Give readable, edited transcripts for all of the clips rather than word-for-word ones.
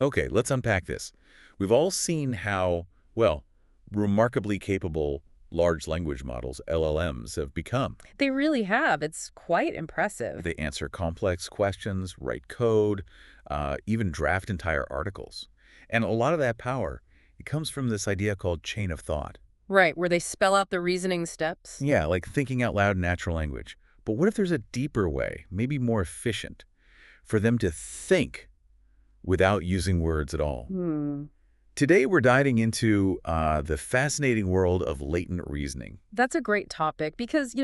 Okay, let's unpack this. We've all seen how, well, remarkably capable large language models, LLMs, have become. They really have. It's quite impressive. They answer complex questions, write code, even draft entire articles. And a lot of that power, it comes from this idea called chain of thought. Right, where they spell out the reasoning steps. Yeah, like thinking out loud in natural language. But what if there's a deeper way, maybe more efficient, for them to think without using words at all? Hmm. Today, we're diving into the fascinating world of latent reasoning. That's a great topic because,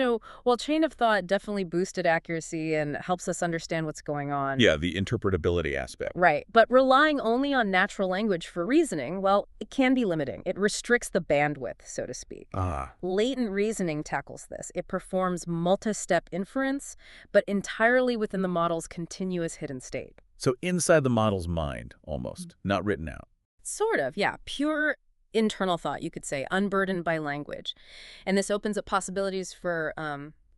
while chain of thought definitely boosted accuracy and helps us understand what's going on. Yeah, the interpretability aspect. Right, but relying only on natural language for reasoning, well, it can be limiting. It restricts the bandwidth, so to speak. Ah, Latent reasoning tackles this. It performs multi-step inference, but entirely within the model's continuous hidden state. so inside the model's mind, almost, not written out. Sort of, yeah. Pure internal thought, you could say, unburdened by language. And this opens up possibilities for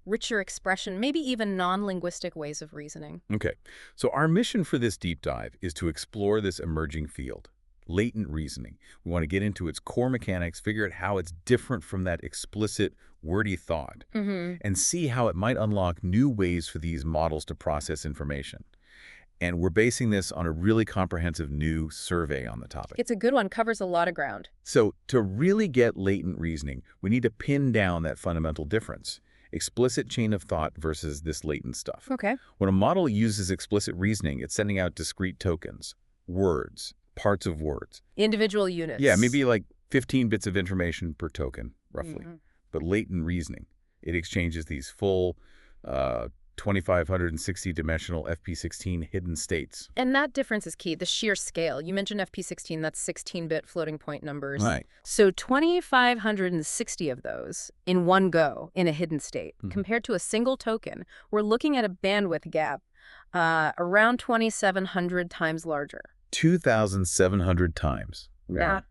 richer expression, maybe even non-linguistic ways of reasoning. Okay, so our mission for this deep dive is to explore this emerging field, latent reasoning. We want to get into its core mechanics, figure out how it's different from that explicit, wordy thought, and see how it might unlock new ways for these models to process information. And we're basing this on a really comprehensive new survey on the topic. It's a good one, covers a lot of ground. So to really get latent reasoning, we need to pin down that fundamental difference. Explicit chain of thought versus this latent stuff. Okay. When a model uses explicit reasoning, it's sending out discrete tokens, words, parts of words. Individual units. Yeah, maybe like 15 bits of information per token, roughly. But latent reasoning, it exchanges these full 2,560-dimensional FP16 hidden states. And that difference is key, the sheer scale. You mentioned FP16, that's 16-bit floating point numbers. Right. So 2,560 of those in one go in a hidden state. Compared to a single token, we're looking at a bandwidth gap around 2,700 times larger. 2,700 times. Yeah.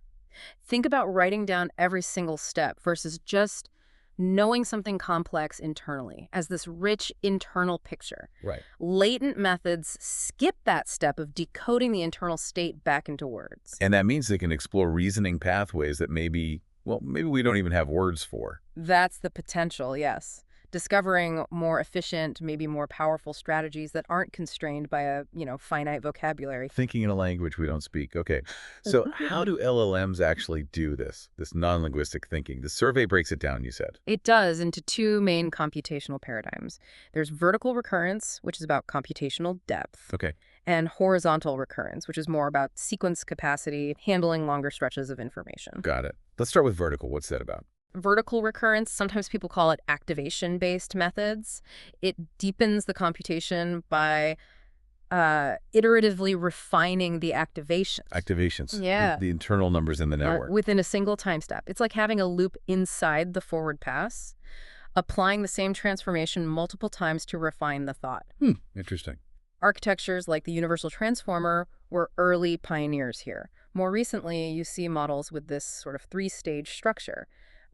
Think about writing down every single step versus just knowing something complex internally as this rich internal picture. Right. Latent methods skip that step of decoding the internal state back into words. And that means they can explore reasoning pathways that maybe we don't even have words for. That's the potential, yes. Discovering more efficient, maybe more powerful strategies that aren't constrained by a, finite vocabulary. Thinking in a language we don't speak. Okay. So how do LLMs actually do this non-linguistic thinking? The survey breaks it down, you said. It does into two main computational paradigms. There's vertical recurrence, which is about computational depth. Okay. And horizontal recurrence, which is more about sequence capacity, handling longer stretches of information. Got it. Let's start with vertical. What's that about? Vertical recurrence, sometimes people call it activation-based methods. It deepens the computation by iteratively refining the activations. Activations. Yeah. The internal numbers in the network. Within a single time step. It's like having a loop inside the forward pass, applying the same transformation multiple times to refine the thought. Interesting. Architectures like the Universal Transformer were early pioneers here. More recently, you see models with this sort of three-stage structure.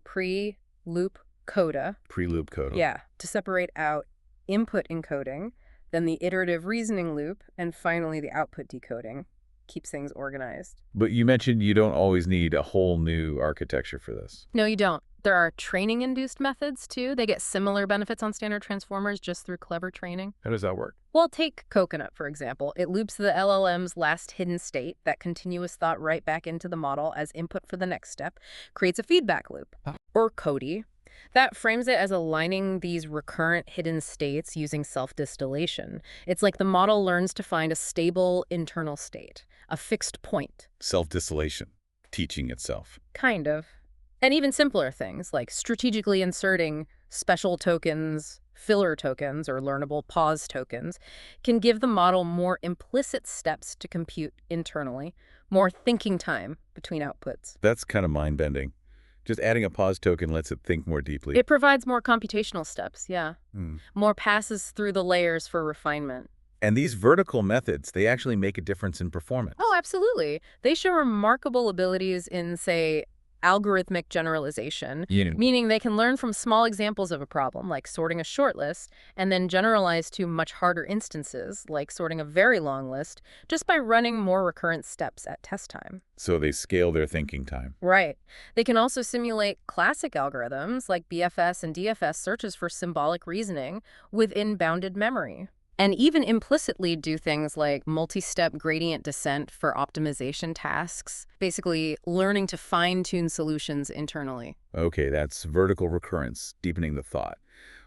Pre-loop coda. Pre-loop coda. Yeah, to separate out input encoding, then the iterative reasoning loop, and finally the output decoding. Keeps things organized. But you mentioned you don't always need a whole new architecture for this. No, you don't. There are training-induced methods, too. They get similar benefits on standard transformers just through clever training. How does that work? Well, take Coconut, for example. It loops the LLM's last hidden state, that continuous thought right back into the model as input for the next step, creates a feedback loop. Or Cody. That frames it as aligning these recurrent hidden states using self-distillation. It's like the model learns to find a stable internal state, a fixed point. Self-distillation. Teaching itself. Kind of. And even simpler things like strategically inserting special tokens, filler tokens, or learnable pause tokens can give the model more implicit steps to compute internally, more thinking time between outputs. That's kind of mind-bending. Just adding a pause token lets it think more deeply. It provides more computational steps, yeah. More passes through the layers for refinement. And these vertical methods, they actually make a difference in performance. Oh, absolutely. They show remarkable abilities in, say, algorithmic generalization, Yeah. meaning they can learn from small examples of a problem, like sorting a short list, and then generalize to much harder instances, like sorting a very long list, just by running more recurrent steps at test time. So they scale their thinking time. Right. They can also simulate classic algorithms like BFS and DFS searches for symbolic reasoning within bounded memory. And even implicitly do things like multi-step gradient descent for optimization tasks, basically learning to fine-tune solutions internally. Okay, that's vertical recurrence, deepening the thought.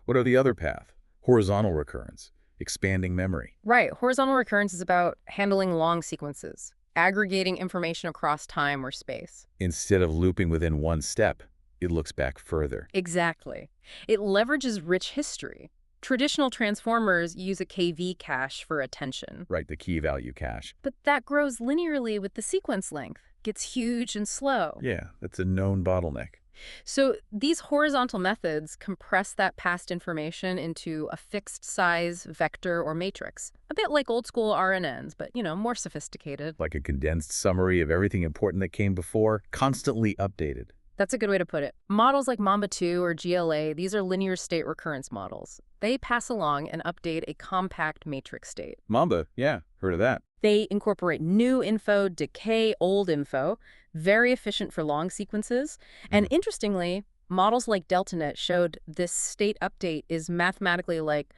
What are the other path? Horizontal recurrence, expanding memory. Right. Horizontal recurrence is about handling long sequences, aggregating information across time or space. Instead of looping within one step, it looks back further. Exactly. It leverages rich history. Traditional transformers use a KV cache for attention. Right, the key value cache. But that grows linearly with the sequence length, gets huge and slow. Yeah, that's a known bottleneck. So these horizontal methods compress that past information into a fixed size vector or matrix, a bit like old school RNNs, but, more sophisticated. Like a condensed summary of everything important that came before, constantly updated. That's a good way to put it. Models like Mamba 2 or GLA, these are linear state recurrence models. They pass along and update a compact matrix state. Mamba, yeah, heard of that. They incorporate new info, decay old info, very efficient for long sequences. And interestingly, models like DeltaNet showed this state update is mathematically like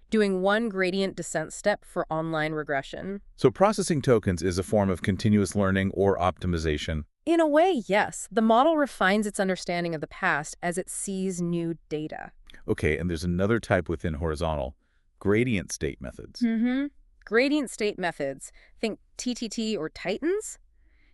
doing one gradient descent step for online regression. So processing tokens is a form of continuous learning or optimization. In a way, yes. The model refines its understanding of the past as it sees new data. Okay, and there's another type within horizontal, gradient state methods. Gradient state methods, think TTT or Titans.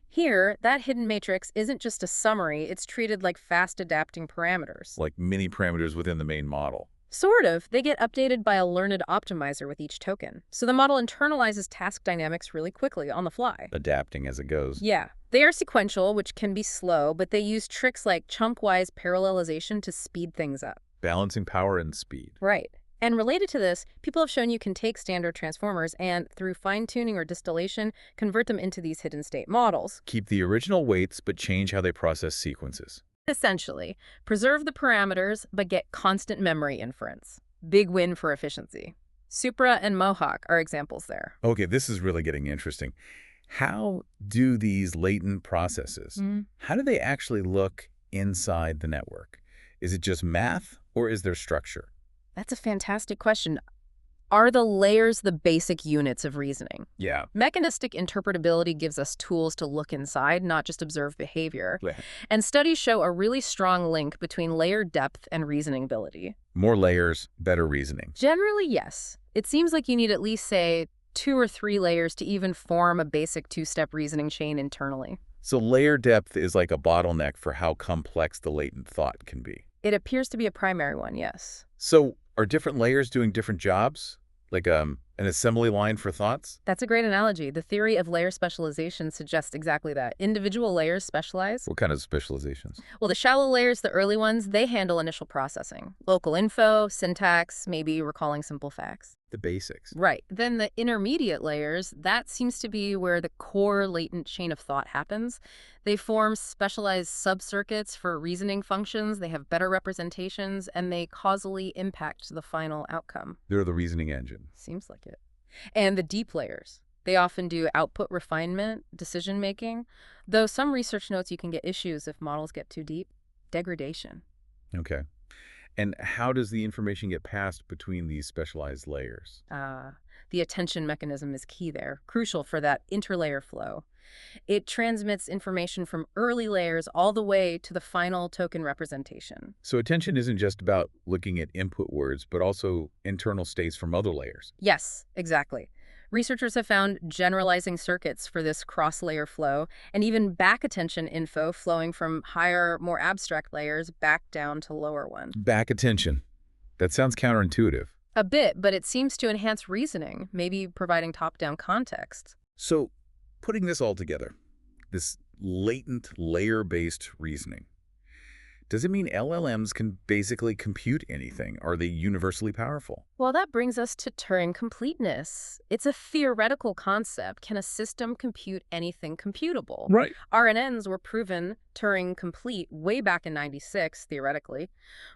Here, that hidden matrix isn't just a summary, it's treated like fast adapting parameters. Like mini parameters within the main model. Sort of. They get updated by a learned optimizer with each token. So the model internalizes task dynamics really quickly on the fly. Adapting as it goes. Yeah. They are sequential, which can be slow, but they use tricks like chunk-wise parallelization to speed things up. Balancing power and speed. Right. And related to this, people have shown you can take standard transformers and, through fine-tuning or distillation, convert them into these hidden state models. Keep the original weights, but change how they process sequences. Essentially, preserve the parameters, but get constant memory inference. Big win for efficiency. Supra and Mohawk are examples there. Okay, this is really getting interesting. How do these latent processes, how do they actually look inside the network? Is it just math, or is there structure? That's a fantastic question. Are the layers the basic units of reasoning? Yeah. Mechanistic interpretability gives us tools to look inside, not just observe behavior. Yeah. And studies show a really strong link between layer depth and reasoning ability. More layers, better reasoning. Generally, yes. It seems like you need at least, say, 2 or 3 layers to even form a basic 2-step reasoning chain internally. So layer depth is like a bottleneck for how complex the latent thought can be. It appears to be a primary one, yes. So are different layers doing different jobs? Like an assembly line for thoughts? That's a great analogy. The theory of layer specialization suggests exactly that. Individual layers specialize. What kind of specializations? Well, the shallow layers, the early ones, they handle initial processing. Local info, syntax, maybe recalling simple facts. The basics. Right. Then the intermediate layers, that seems to be where the core latent chain of thought happens. They form specialized subcircuits for reasoning functions, they have better representations, and they causally impact the final outcome. They're the reasoning engine. Seems like it. And the deep layers. They often do output refinement, decision-making, though some research notes you can get issues if models get too deep. Degradation. Okay. And how does the information get passed between these specialized layers? The attention mechanism is key there, crucial for that interlayer flow. It transmits information from early layers all the way to the final token representation. So attention isn't just about looking at input words, but also internal states from other layers. Yes, exactly. Researchers have found generalizing circuits for this cross-layer flow, and even back attention info flowing from higher, more abstract layers back down to lower ones. Back attention. That sounds counterintuitive. A bit, but it seems to enhance reasoning, maybe providing top-down context. So, putting this all together, this latent layer-based reasoning, Does it mean LLMs can basically compute anything? Are they universally powerful? Well, that brings us to Turing completeness. It's a theoretical concept. Can a system compute anything computable? Right. RNNs were proven Turing complete way back in '96, theoretically.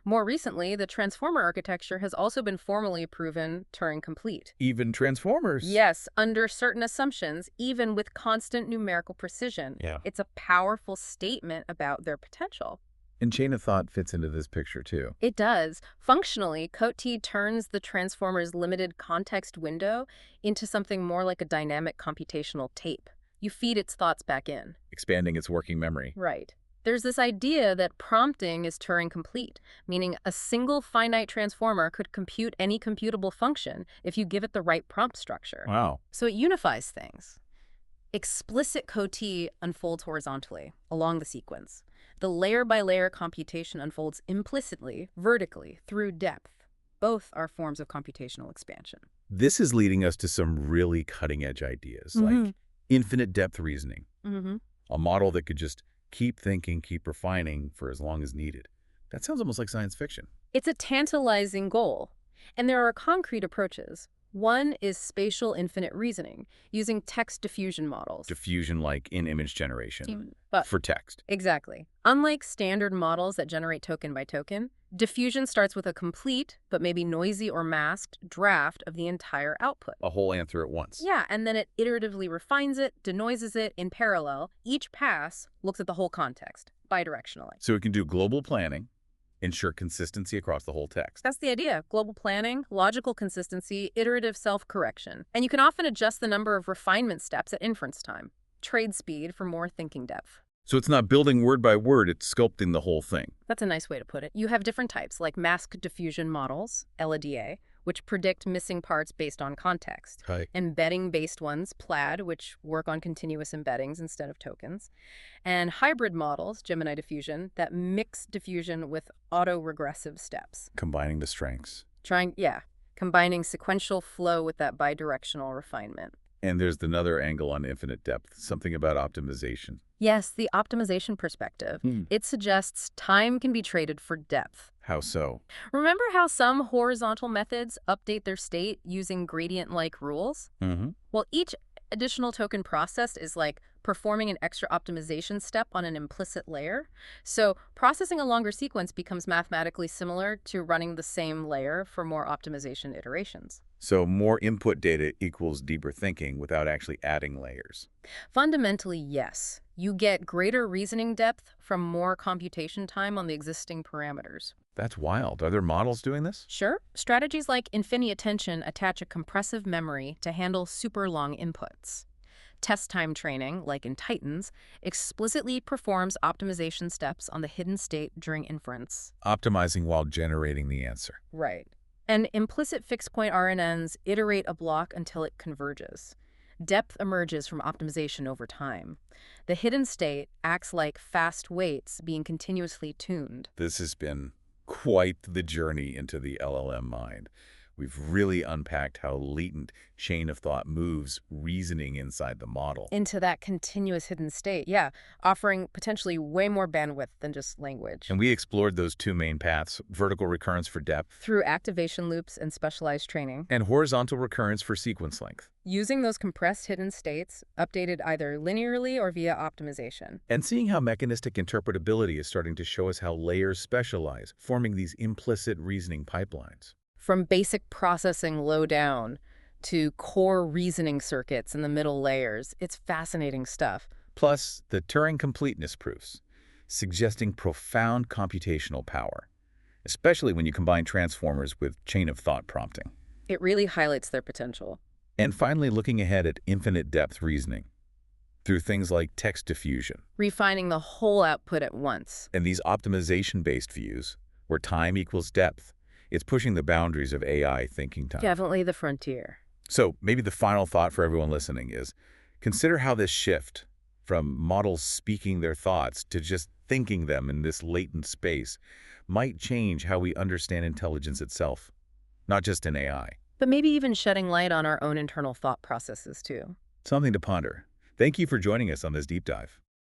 More recently, the transformer architecture has also been formally proven Turing complete. Even transformers. Yes, under certain assumptions, even with constant numerical precision. Yeah. It's a powerful statement about their potential. And chain of thought fits into this picture, too. It does. Functionally, CoT turns the transformer's limited context window into something more like a dynamic computational tape. You feed its thoughts back in. Expanding its working memory. Right. There's this idea that prompting is Turing complete, meaning a single finite transformer could compute any computable function if you give it the right prompt structure. Wow. So it unifies things. Explicit CoT unfolds horizontally along the sequence. The layer-by-layer computation unfolds implicitly, vertically, through depth. Both are forms of computational expansion. This is leading us to some really cutting-edge ideas, like infinite depth reasoning, a model that could just keep thinking, keep refining for as long as needed. That sounds almost like science fiction. It's a tantalizing goal, and there are concrete approaches. One is spatial infinite reasoning, using text diffusion models. Diffusion like in-image generation But for text. exactly. Unlike standard models that generate token by token, diffusion starts with a complete, but maybe noisy or masked, draft of the entire output. A whole answer at once. Yeah, and then it iteratively refines it, denoises it in parallel. Each pass looks at the whole context, bidirectionally. So it can do global planning, ensure consistency across the whole text. That's the idea. Global planning, logical consistency, iterative self-correction. And you can often adjust the number of refinement steps at inference time. Trade speed for more thinking depth. So it's not building word by word, it's sculpting the whole thing. That's a nice way to put it. You have different types, like mask diffusion models, LLDA, which predict missing parts based on context. Right. Embedding-based ones, PLAD, which work on continuous embeddings instead of tokens. And hybrid models, Gemini diffusion, that mix diffusion with auto-regressive steps. Combining the strengths. Combining sequential flow with that bidirectional refinement. And there's another angle on infinite depth, something about optimization. Yes, the optimization perspective. It suggests time can be traded for depth. How so? Remember how some horizontal methods update their state using gradient-like rules? Well, each additional token processed is like performing an extra optimization step on an implicit layer. So processing a longer sequence becomes mathematically similar to running the same layer for more optimization iterations. So more input data equals deeper thinking without actually adding layers. Fundamentally, yes. You get greater reasoning depth from more computation time on the existing parameters. That's wild. Are there models doing this? Sure. Strategies like infinite attention attach a compressive memory to handle super long inputs. Test time training, like in Titans, explicitly performs optimization steps on the hidden state during inference. Optimizing while generating the answer. Right. And implicit fixed-point RNNs iterate a block until it converges. Depth emerges from optimization over time. The hidden state acts like fast weights being continuously tuned. This has been quite the journey into the LLM mind. We've really unpacked how latent chain of thought moves reasoning inside the model. Into that continuous hidden state, yeah, offering potentially way more bandwidth than just language. And we explored those two main paths, vertical recurrence for depth, Through activation loops and specialized training. and horizontal recurrence for sequence length. Using those compressed hidden states, updated either linearly or via optimization. And seeing how mechanistic interpretability is starting to show us how layers specialize, forming these implicit reasoning pipelines. From basic processing low down to core reasoning circuits in the middle layers, it's fascinating stuff. Plus, the Turing completeness proofs, suggesting profound computational power, especially when you combine transformers with chain of thought prompting. It really highlights their potential. And finally, looking ahead at infinite depth reasoning through things like text diffusion. Refining the whole output at once. And these optimization-based views, where time equals depth, it's pushing the boundaries of AI thinking time. Definitely the frontier. So maybe the final thought for everyone listening is, consider how this shift from models speaking their thoughts to just thinking them in this latent space might change how we understand intelligence itself, not just in AI. But maybe even shedding light on our own internal thought processes, too. Something to ponder. Thank you for joining us on this deep dive.